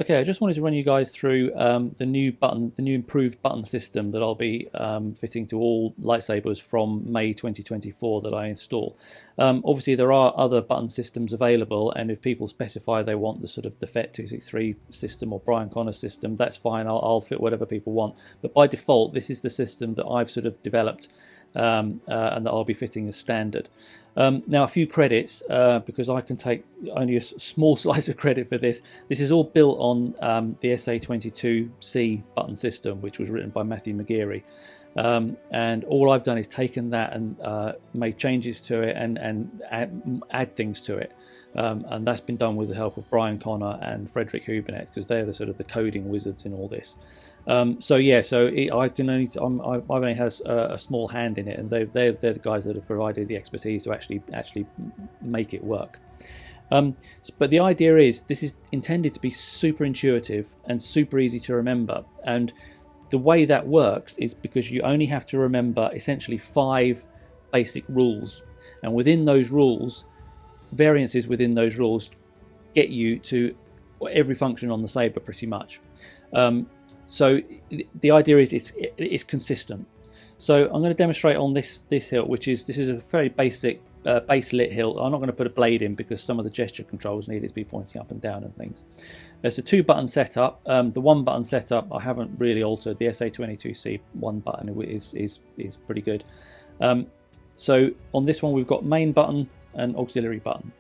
Okay, I just wanted to run you guys through the new improved button system that I'll be fitting to all lightsabers from May 2024 that I install. Obviously, there are other button systems available, and if people specify they want the sort of the FET263 system or Brian Connor's system, that's fine. I'll fit whatever people want. But by default, this is the system that I've sort of developed and that I'll be fitting as standard. Now, a few credits, because I can take only a small slice of credit for this. This is all built on the SA22C button system, which was written by Matthew McGeary. And all I've done is taken that and made changes to it and add things to it. And that's been done with the help of Brian Connor and Frederick Hubernet, because they're the sort of the coding wizards in all this. I've only had a small hand in it, and they're the guys that have provided the expertise to actually make it work. But the idea is this is intended to be super intuitive and super easy to remember. And the way that works is because you only have to remember essentially 5 basic rules, and within those rules, variances within those rules get you to every function on the Saber pretty much. So the idea is it's consistent. So I'm going to demonstrate on this hilt, this is a very basic base lit hilt. I'm not going to put a blade in because some of the gesture controls need it to be pointing up and down and things. There's a 2-button setup. The 1-button setup I haven't really altered. The SA22C 1 button is pretty good. So on this one we've got main button and auxiliary button.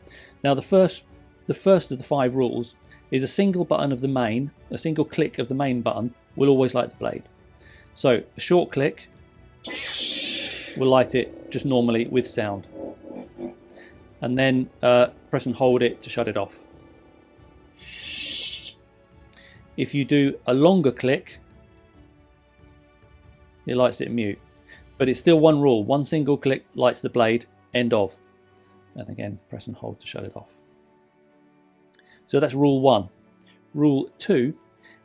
Now the first of the 5 rules is a single button of the main, a single click of the main button will always light the blade. So a short click will light it just normally with sound. And then press and hold it to shut it off. If you do a longer click, it lights it mute. But it's still one rule. One single click lights the blade, end of. And again, press and hold to shut it off. So that's rule 1. Rule 2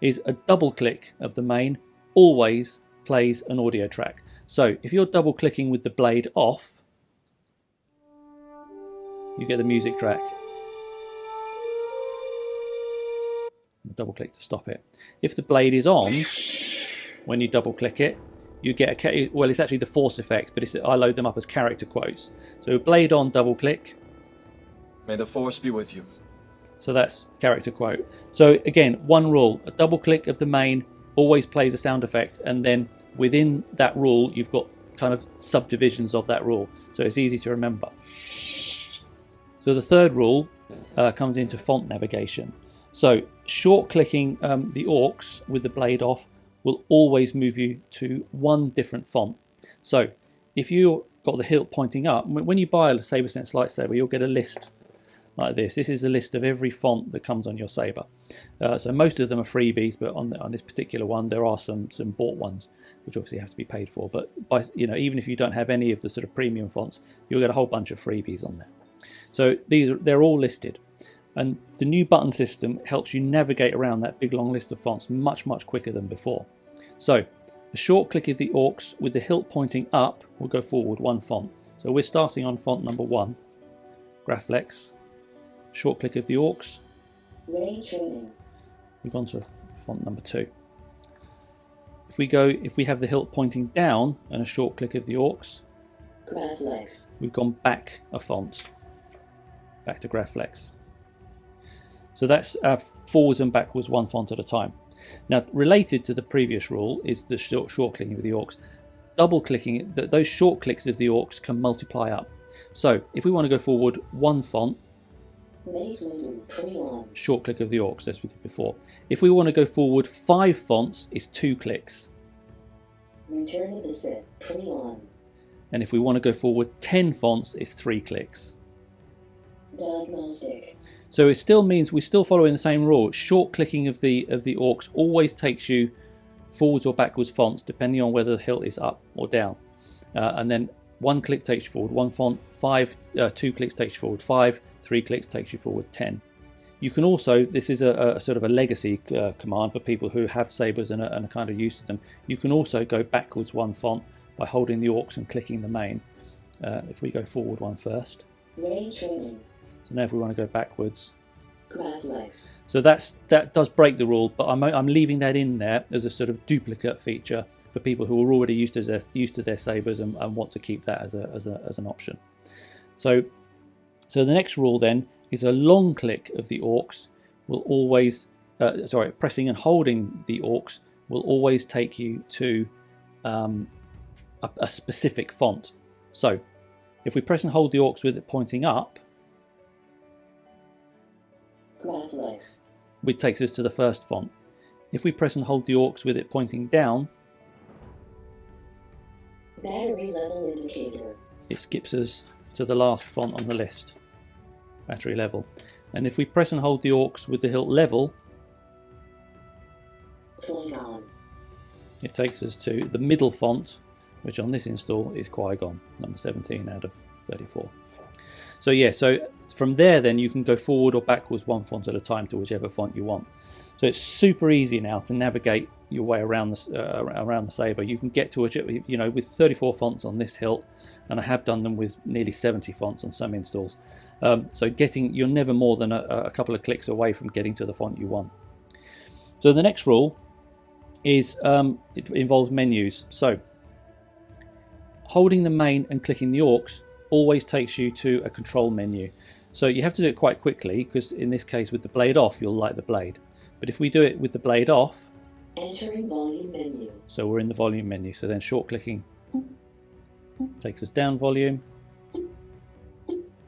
is a double click of the main always plays an audio track. So if you're double clicking with the blade off, you get the music track. Double click to stop it. If the blade is on, when you double click it, you get it's actually the force effect, but I load them up as character quotes. So blade on, double click. May the force be with you. So that's character quote. So again, one rule, a double click of the main always plays a sound effect, and then within that rule you've got kind of subdivisions of that rule, so it's easy to remember. So the third rule comes into font navigation. So short clicking the AUX with the blade off will always move you to one different font. So if you've got the hilt pointing up, when you buy a Sabersense lightsaber, you'll get a list like this. This is a list of every font that comes on your saber. So most of them are freebies, but on this particular one there are some bought ones, which obviously have to be paid for. But even if you don't have any of the sort of premium fonts, you'll get a whole bunch of freebies on there. So they're all listed, and the new button system helps you navigate around that big long list of fonts much quicker than before. So a short click of the AUX with the hilt pointing up will go forward one font. So we're starting on font number 1, Graflex. Short click of the AUX. We've gone to font number 2. If we have the hilt pointing down and a short click of the AUX, Graflex. We've gone back a font, back to Graflex. So that's forwards and backwards one font at a time. Now, related to the previous rule is the short clicking of the AUX. Double clicking, those short clicks of the AUX can multiply up. So if we want to go forward one font, short click of the AUX, as we did before. If we want to go forward 5 fonts, it's 2 clicks. Return of the Sith, pre-on. And if we want to go forward 10 fonts, it's 3 clicks. Diagnostic. So it still means we're still following the same rule. Short clicking of the AUX always takes you forwards or backwards fonts, depending on whether the hilt is up or down. And then 1 click takes you forward 1 font, 2 clicks takes you forward 5, 3 clicks takes you forward 10. You can also, this is a sort of a legacy command for people who have sabers and are kind of used to them. You can also go backwards 1 font by holding the AUX and clicking the main. If we go forward 1 first. Main training. So now if we want to go backwards, Graphics. So that does break the rule, but I'm leaving that in there as a sort of duplicate feature for people who are already used to their sabers and want to keep that as an option. So the next rule then is a long click of the AUX will always, pressing and holding the AUX will always take you to a specific font. So if we press and hold the AUX with it pointing up, Graphics. it takes us to the first font. If we press and hold the AUX with it pointing down, Battery level indicator. it skips us to the last font on the list, battery level. And if we press and hold the AUX with the hilt level, Qui-Gon. it takes us to the middle font, which on this install is Qui-Gon, number 17 out of 34. So yeah, so from there then you can go forward or backwards one font at a time to whichever font you want. So it's super easy now to navigate your way around the saber. You can get to it, with 34 fonts on this hilt, and I have done them with nearly 70 fonts on some installs. So you're never more than a couple of clicks away from getting to the font you want. So the next rule is it involves menus. So holding the main and clicking the AUX always takes you to a control menu. So you have to do it quite quickly, because in this case with the blade off you'll light the blade. But if we do it with the blade off, Entering volume menu. so we're in the volume menu, so then short clicking takes us down volume,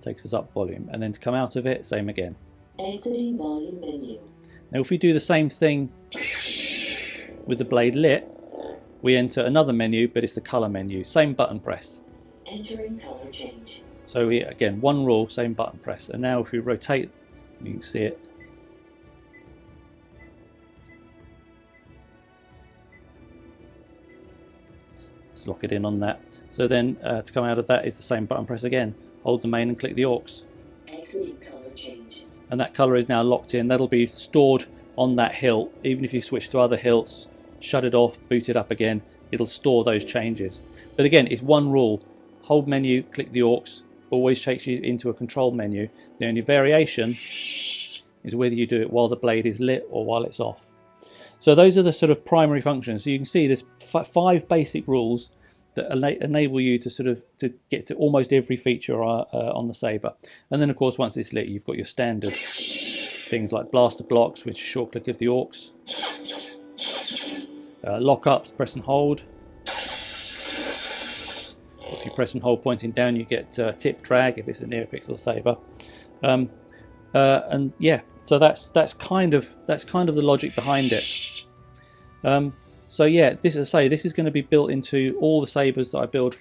takes us up volume, and then to come out of it, same again. Exiting volume menu. Now if we do the same thing with the blade lit, we enter another menu, but it's the color menu, same button press. Entering color change. So again, one rule, same button press. And now if we rotate, you can see it. Let's lock it in on that. So then to come out of that is the same button press again. Hold the main and click the AUX. Exiting color change. And that color is now locked in. That'll be stored on that hilt. Even if you switch to other hilts, shut it off, boot it up again, it'll store those changes. But again, it's one rule. Hold menu, click the AUX, always takes you into a control menu. The only variation is whether you do it while the blade is lit or while it's off. So those are the sort of primary functions. So you can see there's 5 basic rules that enable you to get to almost every feature on the saber. And then of course once it's lit, you've got your standard things like blaster blocks, which is short click of the AUX, lock-ups, press and hold. If you press and hold pointing down, you get tip drag if it's a NeoPixel saber, and yeah, so that's kind of the logic behind it. So yeah, this is going to be built into all the sabers that I build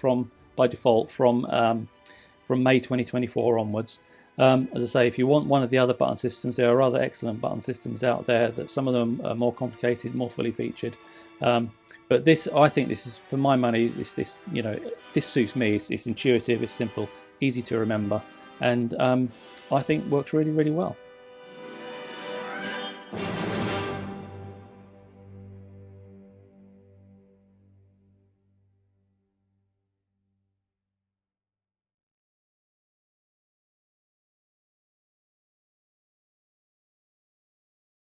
by default from May 2024 onwards. As I say, if you want one of the other button systems, there are other excellent button systems out there. That some of them are more complicated, more fully featured. But I think this is, for my money, this suits me. It's intuitive, it's simple, easy to remember, and I think works really, really well.